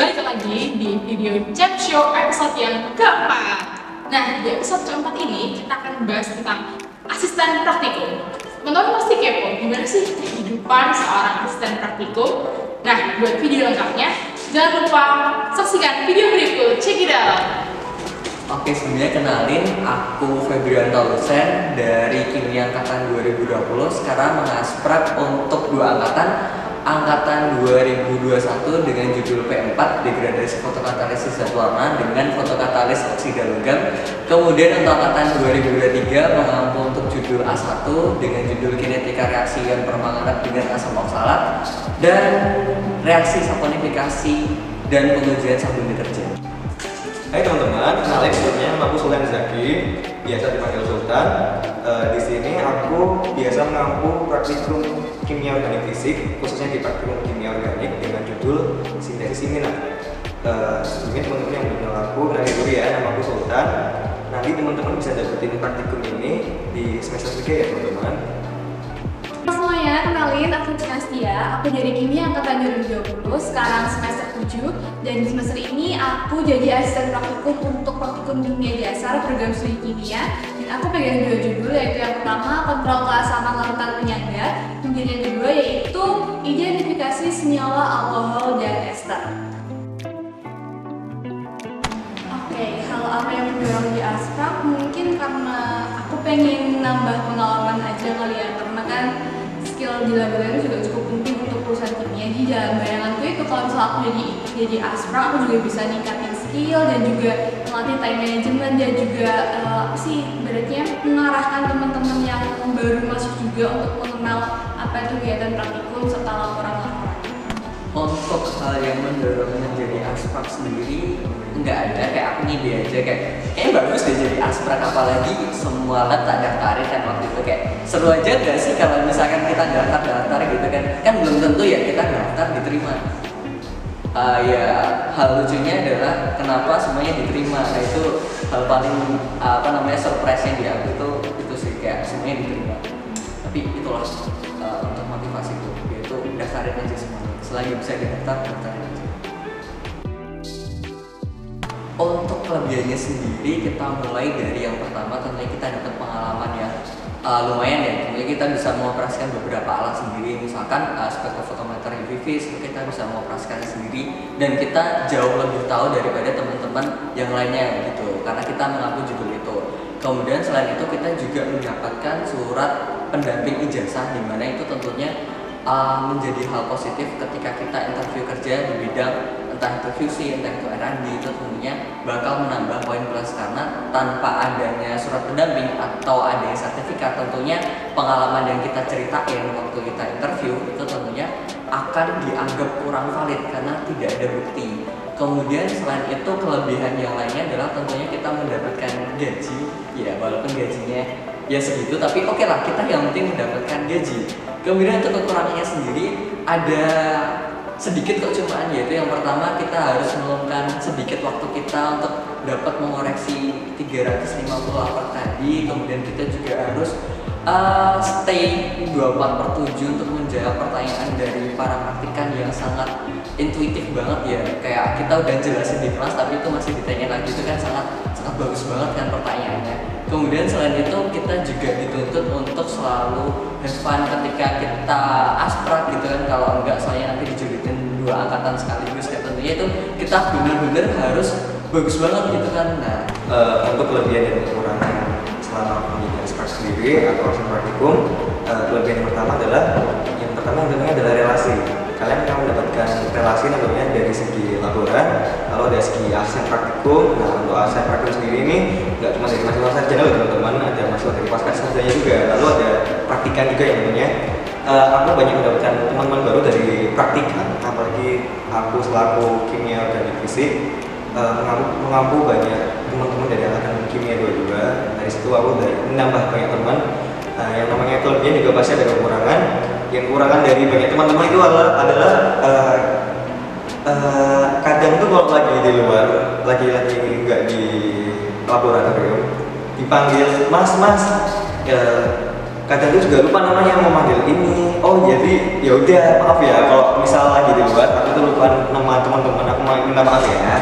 balik lagi di video Chat Show episode yang keempat. Nah, di episode keempat ini kita akan membahas tentang asisten praktikum. Teman-teman pasti kepo, gimana sih kehidupan seorang asisten praktikum? Nah, buat video lengkapnya, jangan lupa saksikan video berikut. Check it out! Oke, sebelumnya kenalin, aku Febrian Talusen dari Kimia Angkatan 2020. Sekarang mengasprak untuk dua angkatan 2021 dengan judul P4 degradasi fotokatalisis zat warna dengan fotokatalis oksida logam. Kemudian untuk angkatan 2023 mengampu untuk judul A1 dengan judul kinetika reaksi ion permanganat dengan asam oksalat dan reaksi saponifikasi dan pengujian sabun deterjen. Hai teman-teman, kenalin sebelumnya nama aku Sultan Zaki, biasa dipanggil Sultan. Di sini aku biasa mengampu praktikum kimia organik fisik, khususnya di praktikum kimia organik dengan judul sintesis imina. Sebelumnya teman-teman yang belum kenal aku, kenalin dulu ya, nama aku Sultan. Nanti teman-teman bisa dapetin praktikum ini di semester 3 ya teman-teman. Semuanya, kenalin aku Nastia, aku dari Kimia Angkatan 2020, sekarang semester 7. Dan di semester ini aku jadi asisten praktikum untuk praktikum dunia dasar program studi kimia. Dan aku pegang dua judul, yaitu yang pertama kontrol keasaman larutan penyangga, kemudian yang kedua yaitu identifikasi senyawa alkohol dan ester. Oke, hal apa yang mendorong di asprak? Mungkin karena aku pengen nambah pengalaman aja kali ya, karena kan skill di laboratorium juga cukup penting untuk perusahaan kimia. Di dalam bayanganku itu kalau misalnya aku jadi asprak, aku juga bisa ningkatin skill dan juga melatih time management dan juga beratnya mengarahkan teman-teman yang baru masuk juga untuk mengenal apa itu kegiatan praktikum serta laporan-laporan. Untuk hal yang mendorong menjadi asprak sendiri nggak ada, kayak aku ngide aja kayak bagus deh jadi asprak, apalagi semua lab tak daftarin kan waktu itu, kayak seru aja gak sih kalau misalkan kita daftar gitu kan belum tentu ya kita daftar diterima. Ya hal lucunya adalah kenapa semuanya diterima. Nah itu hal paling surprise-nya di aku itu sih, kayak semuanya diterima. Tapi itulah untuk motivasiku, yaitu daftarin aja semuanya. Selagi bisa daftarin aja. Untuk kelebihannya sendiri kita mulai dari yang pertama, tentunya kita dapat pengalaman yang lumayan ya. Tentunya kita bisa mengoperasikan beberapa alat sendiri, misalkan spektrofotometer UV kita bisa mengoperasikan sendiri dan kita jauh lebih tahu daripada teman-teman yang lainnya gitu, karena kita mengampu judul itu. Kemudian selain itu kita juga mendapatkan surat pendamping ijazah, di mana itu tentunya menjadi hal positif ketika kita interview kerja di bidang entah itu QC, entah itu R&D, itu tentunya bakal menambah poin plus, karena tanpa adanya surat pendamping atau adanya sertifikat, tentunya pengalaman yang kita ceritain waktu kita interview itu tentunya akan dianggap kurang valid karena tidak ada bukti. Kemudian selain itu kelebihan yang lainnya adalah tentunya kita mendapatkan gaji, ya walaupun gajinya ya segitu, tapi oke lah, kita yang penting mendapatkan gaji. Kemudian untuk kekurangannya sendiri ada sedikit kok, cuman yaitu yang pertama kita harus meluangkan sedikit waktu kita untuk dapat mengoreksi 350 lapor tadi. Kemudian kita juga harus stay 24/7 untuk menjawab pertanyaan dari para praktikan yang sangat intuitif banget ya. Kayak kita udah jelasin di kelas tapi itu masih ditanya lagi, itu kan sangat bagus banget kan pertanyaannya. Kemudian selain itu kita juga dituntut untuk selalu have fun ketika kita asprak gitu kan, kalau enggak soalnya nanti dijulitin dua angkatan sekaligus, dan tentunya itu kita bener-bener harus bagus banget gitu kan. Nah untuk kelebihan dan kekurangan selama menjadi asprak sendiri atau asisten praktikum, kelebihan yang pertama adalah relasi. Kalian akan mendapatkan relasi namanya dari segi laboran. Kalau dari segi asisten praktikum, nah untuk asisten praktikum sendiri ini nggak cuma dari mahasiswa sarjana loh teman-teman, ada mahasiswa dari pasca sarjana juga, lalu ada praktikan juga yang namanya. Aku banyak mendapatkan teman-teman baru dari praktikan, apalagi aku selaku kimia organik fisik mengampu banyak teman-teman dari angkatan kimia 22. Dari situ aku menambah banyak teman. Yang namanya kelebihan juga pasti ada kekurangan. Yang kekurangan dari banyak teman-teman itu adalah kadang tuh kalau lagi di luar, lagi nggak di laboratorium, dipanggil mas, kadang tuh juga lupa namanya, mau manggil ini. Oh jadi ya udah maaf ya kalau misal lagi di luar aku tuh lupa nama teman-teman aku minta maaf ya.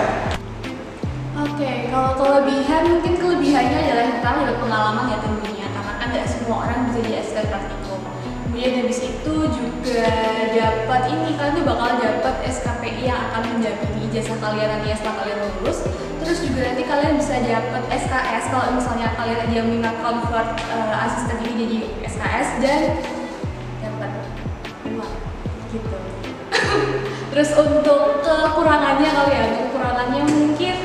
Oke, kalau kelebihan mungkin kelebihannya adalah yang pertama adalah pengalaman ya tentunya, karena kan tidak semua orang bisa jadi asisten praktikum. Kemudian habis itu juga dapat ini, kalian tuh bakal dapat SKPI yang akan mendampingi ijazah kalian nanti setelah kalian lulus. Terus juga nanti kalian bisa dapat SKS kalau misalnya kalian ada yang minat convert asisten ini jadi SKS, dan dapat uang gitu. Terus untuk kekurangannya kali ya, kekurangannya mungkin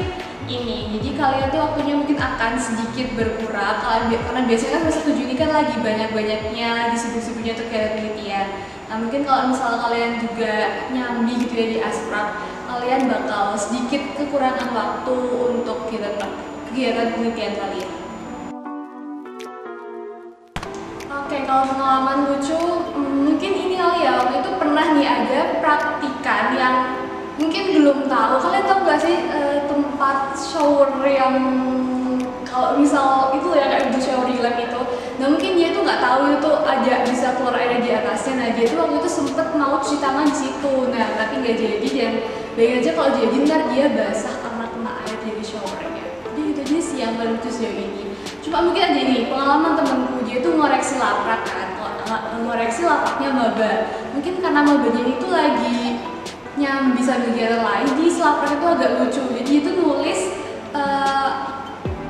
ini, jadi kalian tuh waktunya mungkin akan sedikit berkurang karena biasanya kan semester 7 ini kan lagi banyak-banyaknya, lagi sibuk-sibuknya tuh kayak penelitian. Nah mungkin kalau misalnya kalian juga nyambi gitu ya di Asprak, kalian bakal sedikit kekurangan waktu untuk kegiatan penelitian kalian. Oke, kalau pengalaman lucu, mungkin ini kali ya, waktu itu pernah nih ada praktikan yang mungkin belum tahu. Kalian tahu nggak sih tempat shower yang kalau misal itu ya kayak shower di lab itu, nah mungkin dia tuh nggak tahu itu ada bisa keluar air di atasnya. Nah dia tuh waktu itu sempet mau cuci tangan di situ, nah tapi nggak jadi, dan bayangin aja kalau jadi ntar dia basah karena kena air dari showernya. Jadi itu aja sih yang paling lucu sejauh ini. Cuma mungkin aja nih pengalaman temenku, dia tuh ngoreksi laprak kan, ngoreksi lapraknya maba. Mungkin karena mabanya itu lagi nyambi sambil kegiatan lain, di selaprak itu agak lucu. Jadi itu nulis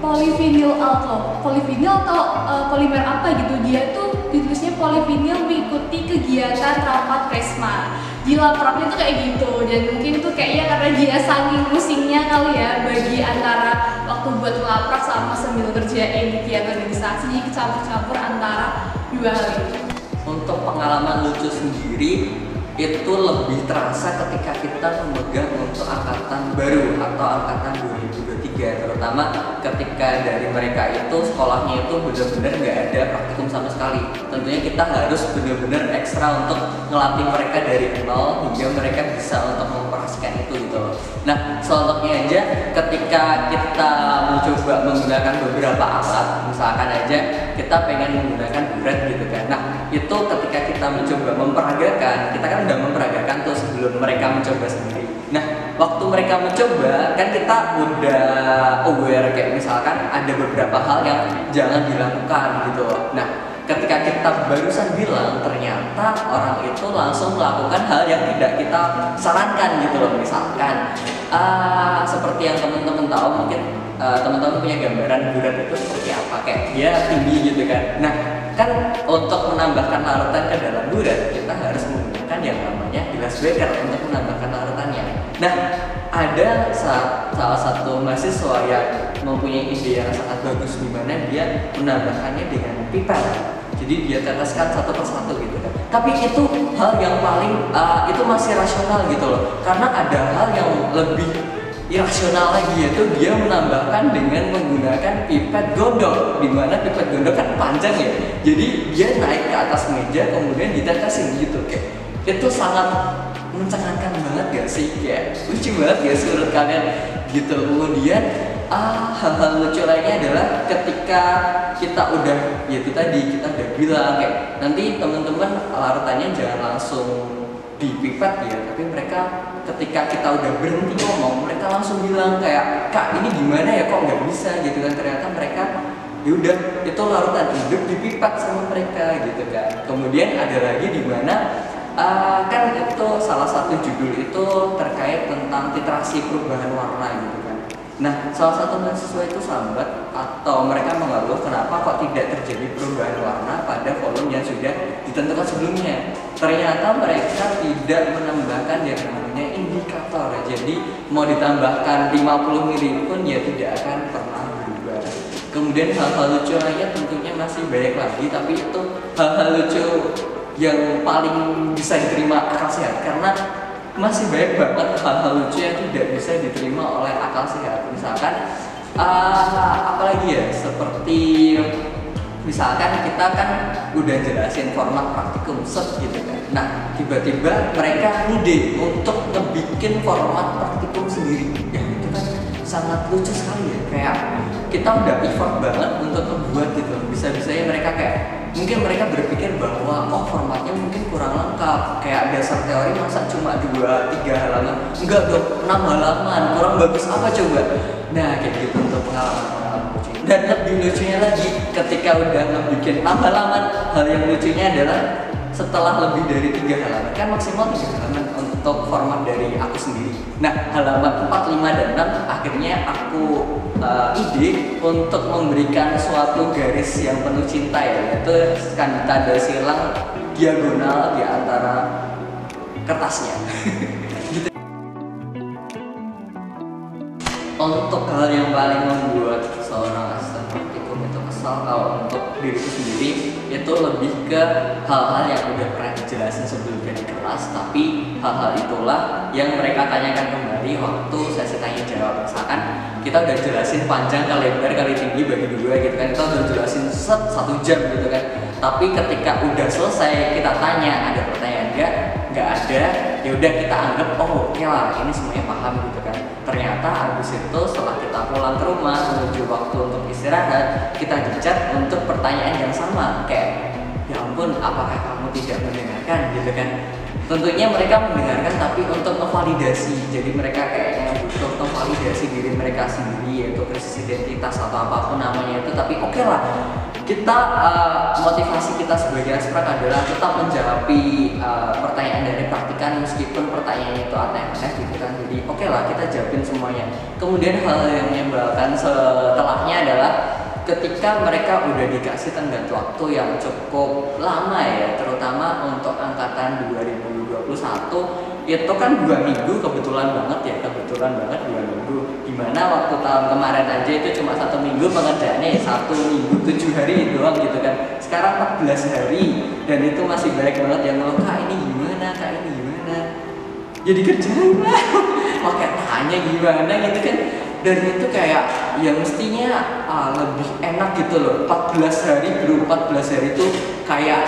polyvinyl alkohol, polyvinyl atau polimer apa gitu. Dia tuh ditulisnya polyvinyl mengikuti kegiatan rapat Presma. Di lapraknya tuh kayak gitu, dan mungkin tuh kayaknya karena dia saking pusingnya kali ya bagi antara waktu buat laprak sama sambil kerjain kegiatan organisasi, jadi kecampur-campur antara dua hal itu. Untuk pengalaman lucu sendiri itu lebih terasa ketika kita memegang untuk angkatan baru atau angkatan 2023, terutama ketika dari mereka itu sekolahnya itu benar-benar nggak ada praktikum sama sekali. Tentunya kita harus benar-benar ekstra untuk ngelatih mereka dari nol hingga mereka bisa untuk mengoperasikan itu gitu loh. Nah, contohnya aja ketika kita mencoba menggunakan beberapa alat, misalkan aja kita pengen menggunakan buret gitu kan. Nah, itu ketika kita mencoba memperagakan, kita kan udah memperagakan tuh sebelum mereka mencoba sendiri. Nah, waktu mereka mencoba kan kita udah aware kayak misalkan ada beberapa hal yang jangan dilakukan gitu loh. Nah, ketika kita barusan bilang, ternyata orang itu langsung melakukan hal yang tidak kita sarankan gitu loh. Misalkan seperti yang teman-teman tahu, mungkin teman-teman punya gambaran buret itu seperti apa, kayak dia tinggi gitu kan. Nah, kan untuk menambahkan larutan ke dalam buret kita harus menggunakan yang namanya glass beaker untuk menambahkan larutannya. Nah, ada salah satu mahasiswa yang mempunyai ide yang sangat bagus di mana dia menambahkannya dengan pipet. Jadi dia teteskan satu persatu gitu kan. Tapi itu hal yang paling itu masih rasional gitu loh. Karena ada hal yang lebih irasional lagi, yaitu dia menambahkan dengan menggunakan pipet gondok, di mana pipet gondok kan panjang ya. Jadi dia naik ke atas meja kemudian ditetesin gitu kayak. Itu sangat mencengangkan banget gak sih, kayak lucu banget ya menurut kalian gitu. Kemudian hal-hal lucu lainnya adalah ketika kita udah ya itu tadi kita udah bilang kayak nanti teman-teman larutannya jangan langsung dipipet ya, tapi mereka ketika kita udah berhenti ngomong mereka langsung bilang kayak, kak ini gimana ya kok nggak bisa gitu kan. Ternyata mereka yaudah itu larutan hidup dipipet sama mereka gitu kan. Kemudian ada lagi di mana kan itu salah satu judul itu terkait tentang titrasi perubahan warna gitu kan. Nah, salah satu mahasiswa itu sambat atau mereka mengeluh kenapa kok tidak terjadi perubahan warna pada volume yang sudah ditentukan sebelumnya. Ternyata mereka tidak menambahkan yang namanya indikator. Jadi mau ditambahkan 50 mili pun ya tidak akan pernah berubah. Kemudian hal-hal lucu lainnya tentunya masih banyak lagi, tapi itu hal-hal lucu yang paling bisa diterima akal sehat karena masih banyak banget hal-hal lucu yang tidak bisa diterima oleh akal sehat. Misalkan apalagi ya, seperti misalkan kita kan udah jelasin format praktikum set gitu kan. Nah, tiba-tiba mereka ngide untuk ngebikin format praktikum sendiri. Ya itu kan sangat lucu sekali ya. Kayak kita udah effort banget untuk membuat gitu. Bisa-bisanya mereka kayak mungkin mereka berpikir bahwa oh formatnya mungkin kurang lengkap, kayak dasar teori masa cuma 2-3 halaman, enggak dong 6 halaman, kurang bagus apa coba. Nah kayak gitu untuk pengalaman lucu. Dan lebih lucunya lagi ketika udah ngebikin 6 halaman, hal yang lucunya adalah setelah lebih dari 3 halaman, kan maksimal 3 halaman untuk format dari aku sendiri. Nah halaman 4, 5, dan 6 akhirnya aku ide untuk memberikan suatu garis yang penuh cinta ya, yaitu tanda silang diagonal di antara kertasnya. Gitu. Untuk hal yang paling membuat seorang asisten praktikum itu kesal kalau untuk diriku sendiri itu lebih ke hal-hal yang udah pernah dijelasin sebelumnya di kelas, tapi hal-hal itulah yang mereka tanyakan kembali waktu sesi tanya jawab. Misalkan kita udah jelasin panjang kali lebar kali tinggi bagi 2 gitu kan, kita udah jelasin 1 jam gitu kan, tapi ketika udah selesai kita tanya ada pertanyaan nggak ada, ya udah kita anggap oh oke lah ini semuanya paham gitu kan. Ternyata habis itu setelah kita pulang ke rumah menuju waktu untuk istirahat, kita dicat untuk pertanyaan yang sama kayak ya ampun apakah kamu tidak mendengarkan gitu kan. Tentunya mereka mendengarkan tapi untuk ngevalidasi, jadi mereka kayaknya butuh ngevalidasi diri mereka sendiri, yaitu krisis identitas atau apapun namanya itu. Tapi oke lah, kita motivasi kita sebagai asprak adalah tetap menjawab pertanyaan dari praktikan meskipun pertanyaannya itu aneh-aneh gitu kan. Jadi oke lah kita jawabin semuanya. Kemudian hal yang menyebalkan setelahnya adalah ketika mereka udah dikasih tenggat waktu yang cukup lama ya, terutama untuk angkatan 2021 itu kan 2 minggu kebetulan banget 2 minggu, dimana waktu tahun kemarin aja itu cuma 1 minggu pengerjaannya 1 minggu 7 hari doang gitu kan. Sekarang 14 hari dan itu masih banyak banget yang ngeluh kak ini gimana, ya dikerjain lah pakai tanya gimana gitu kan. Dan itu kayak ya mestinya lebih enak gitu loh. 14 hari bro, 14 hari itu kayak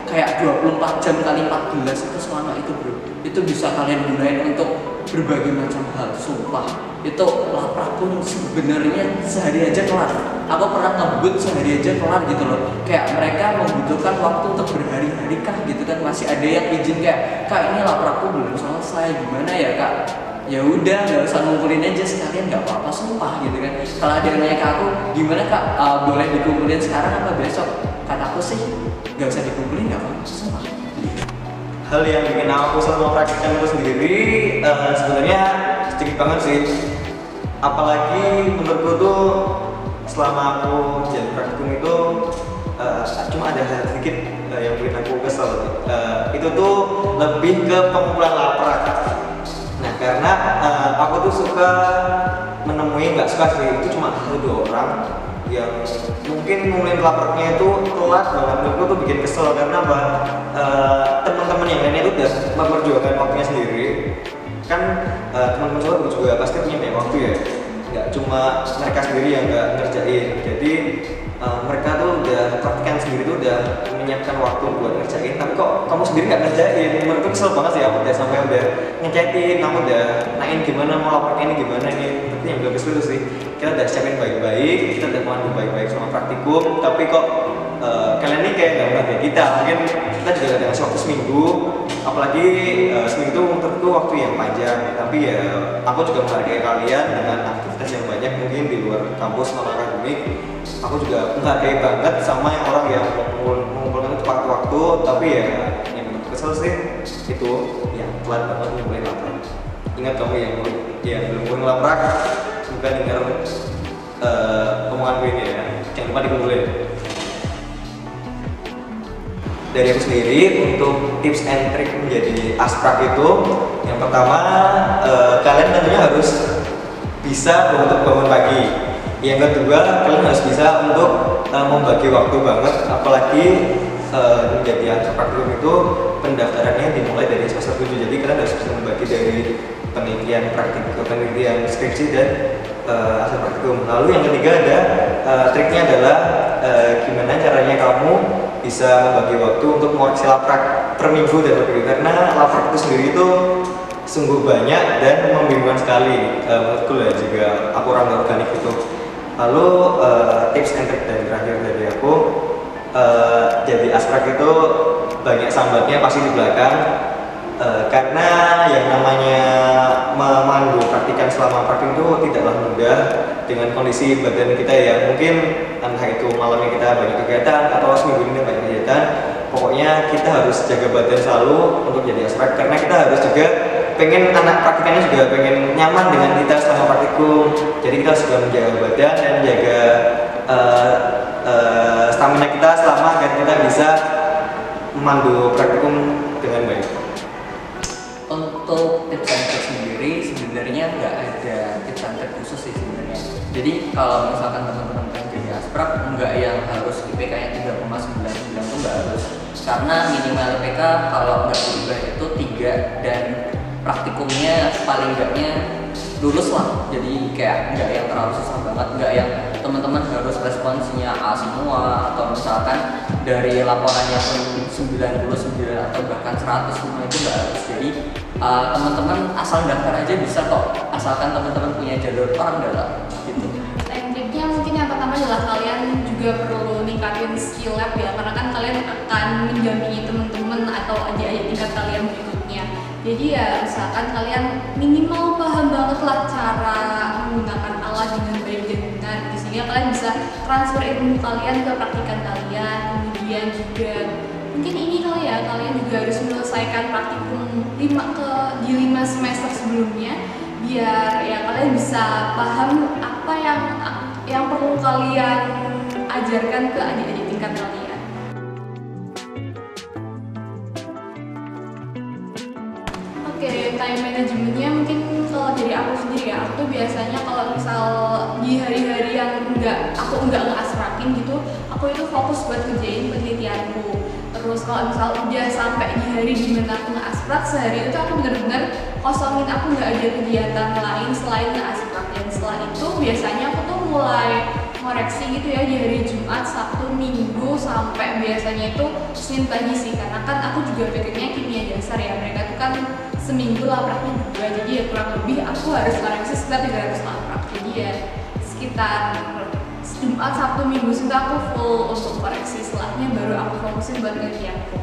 24 jam kali 14 itu selama itu bro, itu bisa kalian gunain untuk berbagai macam hal. Sumpah itu laprak pun sebenarnya sehari aja kelar. Aku pernah ngebut sehari aja kelar gitu loh. Kayak mereka membutuhkan waktu untuk berhari-hari kah gitu kan. Masih ada yang izin kayak kak ini laprakku belum selesai gimana ya kak. Ya udah nggak usah ngumpulin aja sekalian, nggak apa-apa sumpah gitu kan. Kalau ada yang nanya ke aku gimana kak, boleh dikumpulin sekarang apa besok, kataku sih nggak usah dikumpulin, nggak apa-apa sumpah. Hal yang bikin aku sama praktikan itu sendiri sebenarnya sedikit banget sih, apalagi menurutku tuh selama aku jadi praktikum itu cuma ada hal sedikit yang bikin aku kesel. Itu tuh lebih ke pengumpulan laprak. Nah karena aku tuh suka menemui, nggak suka sih, itu cuma 1-2 orang yang mungkin ngumpulin lapraknya itu telat banget. Menurutku tuh bikin kesel karena apa? Teman-teman yang lainnya itu udah memperjuangkan waktunya sendiri kan. Teman-teman saya juga pasti punya banyak waktu ya, nggak cuma mereka sendiri yang nggak ngerjain. Jadi mereka tuh udah praktikan sendiri tuh udah menyiapkan waktu buat ngerjain, tapi kok kamu sendiri nggak ngerjain. Menurutku kesel banget sih, aku udah sampai udah ngechatin, kamu udah nanyain gimana mau laporan ini gimana nih. Tapi yang belum kesel sih, kita udah siapin baik-baik, kita udah pandu baik-baik sama praktikum, tapi kok kalian ini kayak nggak kayak kita. Mungkin kita juga ada ngasih waktu seminggu, apalagi seminggu itu menurutku waktu yang panjang. Tapi ya aku juga menghargai kalian dengan aktivitas yang banyak mungkin di luar kampus non akademik. Aku juga menghargai banget sama yang orang yang mengumpulkan itu waktu-waktu, tapi ya yang menurut kesel sih itu yang telat banget ngumpulin laprak. Ingat kamu yang belum ngumpulin laprak, semoga dengar omonganku ini ya, jangan lupa dikumpulin. Dari aku sendiri untuk tips and trick menjadi asprak itu, yang pertama kalian tentunya harus bisa untuk bangun pagi. Yang kedua, kalian harus bisa untuk membagi waktu banget, apalagi menjadi asprak itu pendaftarannya dimulai dari semester 7. Jadi kalian harus bisa membagi dari penelitian praktikum, penelitian skripsi dan hasil praktikum. Lalu yang ketiga ada triknya adalah gimana caranya kamu bisa membagi waktu untuk mengoreksi laprak per minggu dan per minggu, karena laprak itu sendiri itu sungguh banyak dan membingungkan sekali menurutku lah, juga aku orang organik itu. Lalu tips and trick dan terakhir dari aku, jadi asprak itu banyak sambatnya pasti di belakang, karena yang namanya memandu praktikan selama praktik itu tidaklah mudah dengan kondisi badan kita yang mungkin entah itu malamnya kita banyak kegiatan atau seminggu ini banyak kegiatan. Pokoknya kita harus jaga badan selalu untuk jadi asprak, karena kita harus juga pengen anak praktikannya juga pengen nyaman dengan kita selama praktikum. Jadi kita harus juga menjaga badan dan menjaga stamina kita selama agar kita bisa memandu praktikum dengan baik. Untuk tips and trick sendiri sebenarnya nggak ada tips and trick khusus sih sebenarnya. Jadi kalau misalkan teman-teman pengen jadi asprak, nggak yang harus IPK-nya 3,99 itu nggak harus. Karena minimal IPK kalau nggak berubah itu 3 dan praktikumnya paling enggaknya lulus lah. Jadi kayak nggak yang terlalu susah banget, nggak yang teman-teman harus responsnya A semua, atau misalkan dari laporannya pun 99 atau bahkan 100 semua, itu nggak harus. Jadi teman-teman asal daftar aja bisa kok, asalkan teman-teman punya jalur orang dalam gitu. Tekniknya mungkin yang pertama adalah kalian juga perlu ningkatin skill lab ya, karena kan kalian akan mendampingi teman-teman atau adik-adik tingkat kalian berikutnya. Jadi ya misalkan kalian minimal paham banget lah cara menggunakan alat dengan baik dan benar, sehingga kalian bisa transfer ilmu kalian ke praktikan kalian. Kemudian juga mungkin ini kali ya, kalian juga harus menyelesaikan praktikum di 5 semester sebelumnya, biar ya kalian bisa paham apa yang perlu kalian ajarkan ke adik-adik tingkat kalian. Oke, time managementnya mungkin kalau dari aku sendiri ya, aku tuh biasanya kalau misal di hari-hari yang aku nggak ngeasrakin gitu, aku itu fokus buat kerjain penelitianku. Terus kalau misal udah sampai di hari dimana aku ngeasprak, sehari itu aku bener-bener kosongin, aku nggak ada kegiatan lain selain ngeasprak. Dan setelah itu biasanya aku tuh mulai koreksi gitu ya di hari Jumat, Sabtu, Minggu, sampai biasanya itu Senin pagi sih, karena kan aku juga pikirnya kimia dasar ya, mereka tuh kan seminggu lapraknya 2, jadi ya kurang lebih aku harus koreksi sekitar 300 laprak. Jadi ya sekitar Jumat, Sabtu, Minggu sudah aku full untuk koreksi, setelahnya baru aku fokusin buat penelitianku.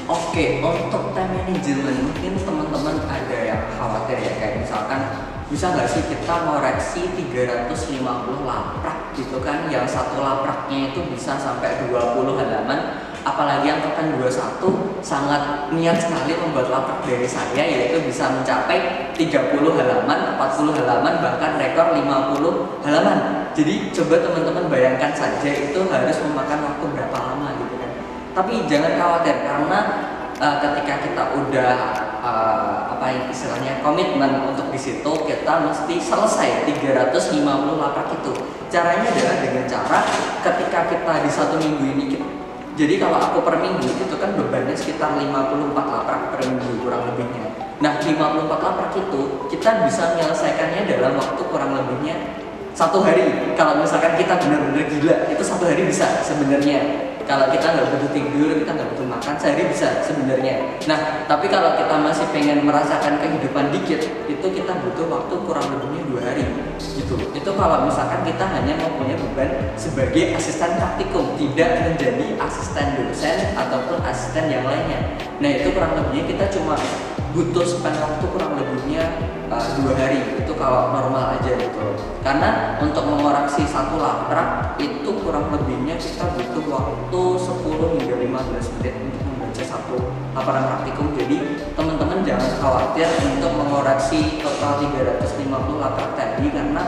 Oke, untuk time management mungkin teman-teman ada yang khawatir ya, kayak misalkan bisa nggak sih kita ngoreksi 350 laprak gitu kan, yang satu lapraknya itu bisa sampai 20 halaman, apalagi yang angkatan 21 sangat niat sekali membuat laprak dari saya, yaitu bisa mencapai 30 halaman, 40 halaman, bahkan rekor 50 halaman. Jadi coba teman-teman bayangkan saja itu harus memakan waktu berapa lama gitu kan. Tapi jangan khawatir, karena ketika kita udah istilahnya komitmen untuk di situ, kita mesti selesai 350 laprak itu. Caranya adalah dengan cara ketika kita di 1 minggu ini jadi kalau aku per minggu itu kan bebannya sekitar 54 laprak per minggu kurang lebihnya. Nah 54 laprak itu kita bisa menyelesaikannya dalam waktu kurang lebihnya 1 hari. Kalau misalkan kita benar-benar gila, itu 1 hari bisa sebenarnya. Kalau kita nggak butuh tidur, kita nggak butuh makan, sehari bisa sebenarnya. Nah, tapi kalau kita masih pengen merasakan kehidupan dikit, itu kita butuh waktu kurang lebihnya 2 hari. Gitu. Itu kalau misalkan kita hanya mempunyai beban sebagai asisten praktikum, tidak menjadi asisten dosen ataupun asisten yang lainnya. Nah, itu kurang lebihnya kita cuma butuh spend waktu kurang lebihnya 2 hari. Itu kalau normal aja gitu. Karena untuk mengoreksi 1 laprak itu kurang lebihnya kita butuh waktu 10 hingga 15 menit untuk membaca 1 laporan praktikum. Jadi teman-teman jangan khawatir untuk mengoreksi total 350 laprak tadi, karena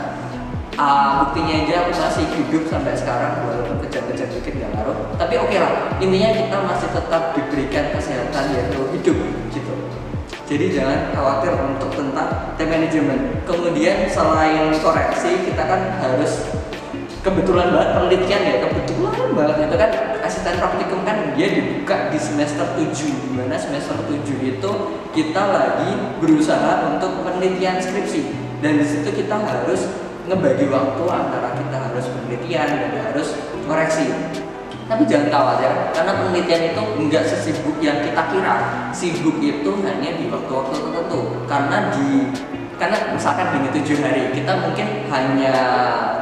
buktinya aja aku masih hidup sampai sekarang, walaupun kejam-kejam dikit gak ngaruh. Tapi oke lah, intinya kita masih tetap diberikan kesehatan yaitu hidup gitu. Jadi jangan khawatir untuk tentang time management. Kemudian selain koreksi, kita kan harus kebetulan banget penelitian ya, kebetulan banget itu kan asisten praktikum kan dia dibuka di semester 7, dimana semester 7 itu kita lagi berusaha untuk penelitian skripsi, dan di situ kita harus ngebagi waktu antara kita harus penelitian dan harus koreksi. Tapi jangan khawatir, karena penelitian itu enggak sesibuk yang kita kira. Sibuk itu hanya di waktu-waktu tertentu, karena misalkan gini 7 hari, kita mungkin hanya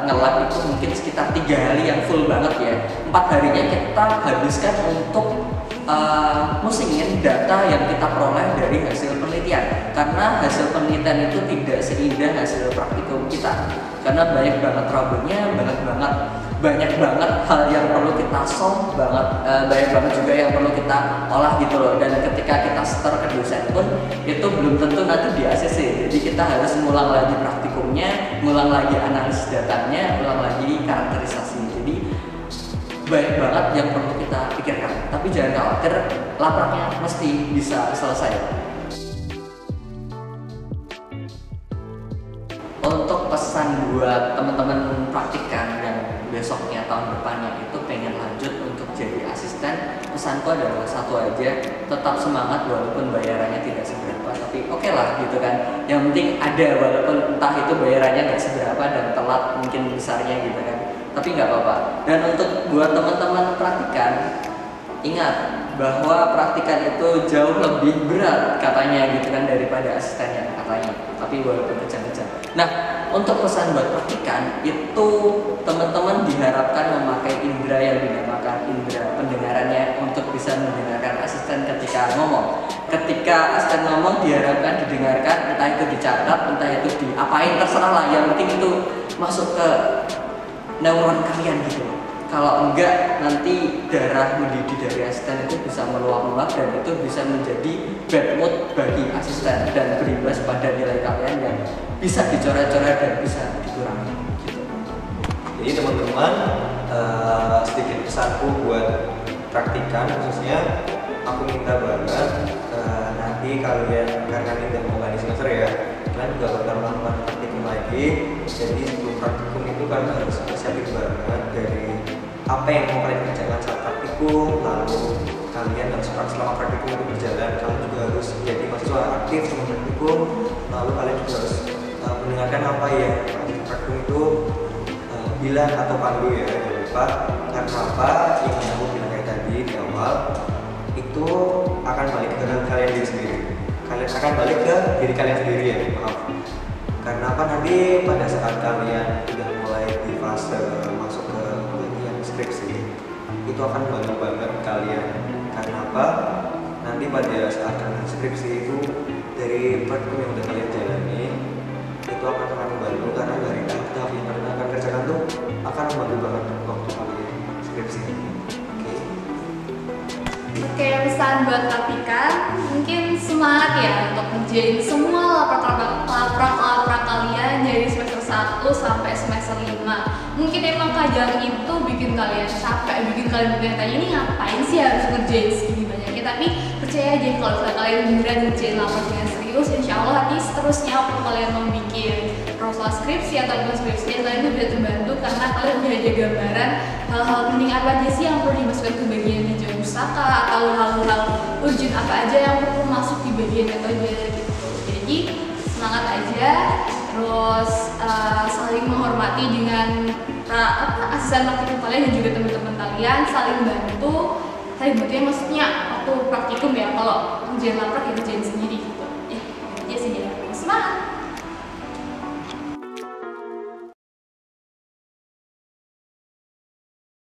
nge-lab itu mungkin sekitar 3 hari yang full banget ya. 4 harinya kita habiskan untuk musingin data yang kita peroleh dari hasil penelitian, karena hasil penelitian itu tidak seindah hasil praktikum kita, karena banyak banget trouble-nya, banyak banget hal yang perlu kita solve banget, banyak banget juga yang perlu kita olah gitu loh. Dan ketika kita setor ke dosen pun itu belum tentu nanti di ACC, jadi kita harus ngulang lagi praktikumnya, ngulang lagi analisis datanya, ngulang lagi karakterisasi. Jadi banyak banget yang perlu kita pikirkan, tapi jangan khawatir, lapraknya mesti bisa selesai. Untuk pesan buat teman-teman praktikan dan besoknya tahun depannya itu pengen lanjut untuk jadi asisten, pesanku adalah satu aja, tetap semangat walaupun bayarannya tidak seberapa, tapi oke lah gitu kan. Yang penting ada, walaupun entah itu bayarannya nggak seberapa dan telat mungkin besarnya gitu kan, tapi nggak apa-apa. Dan untuk buat teman-teman praktikan, ingat bahwa praktikan itu jauh lebih berat katanya gitu kan daripada asistennya katanya, tapi walaupun kejam-kejam. Nah, untuk pesan buat praktikan itu teman-teman diharapkan memakai indera yang dinamakan indera pendengarannya untuk bisa mendengarkan asisten ketika ngomong. Ketika asisten ngomong diharapkan didengarkan, entah itu dicatat, entah itu diapain, terserah lah, yang penting itu masuk ke neuron kalian gitu. Kalau enggak, nanti darah mendidih dari asisten itu bisa meluap-luap dan itu bisa menjadi bad mood bagi asisten dan berimbas pada nilai kalian yang bisa dicoret-coret dan bisa dikurangi gitu. Jadi teman-teman, sedikit pesanku buat praktikan khususnya, aku minta banget nanti kalian, karena ini udah mau di semester ya, kalian juga bakal melakukan praktikum lagi. Jadi sebelum praktikum itu kalian harus persiapin banget dari apa yang mau kalian kerjakan saat praktikum, lalu kalian harus selama praktikum itu berjalan, kalian juga harus jadi mahasiswa aktif selama praktikum, lalu kalian juga harus mendengarkan apa yang praktikum itu bilang atau pandu ya, jangan lupa. Karena apa yang aku bilang kayak tadi di awal, itu akan balik ke kalian diri sendiri. Kalian akan balik ke diri kalian sendiri ya, maaf. Karena apa, nanti pada saat kalian sudah mulai di fase masuk ke penelitian skripsi, itu akan bantu banget kalian. Karena apa? Nanti pada saat kalian skripsi itu dari praktikum yang udah kalian jalani, itu akan sangat membantu, karena dari tahap yang kalian akan kerjakan tuh akan membantu banget waktu kalian skripsi. Oke, pesan buat praktikan, mungkin semangat ya untuk ngerjain semua laprak kalian dari semester 1 sampai semester 5. Mungkin emang kajian itu bikin kalian capek, bikin kalian bertanya-tanya ini ngapain sih harus ngerjain segini banyaknya. Tapi percaya aja kalau kalian beneran ngerjain laprak dengan serius, insya Allah nanti seterusnya waktu kalian mau bikin proposal skripsi atau skripsi kalian itu bisa terbantu, karena kalian udah ada gambaran hal-hal penting apa aja sih yang perlu dimasukkan ke bagian metode pustaka, atau hal-hal urgent apa aja yang perlu masuk di bagian metode gitu. Jadi semangat aja, terus saling menghormati dengan asisten praktikum kalian dan juga teman-teman kalian, saling bantu. Saling bantu ya, maksudnya waktu praktikum ya, kalau kerjaan laprak ya kerjain sendiri gitu. Ya sih, semangat.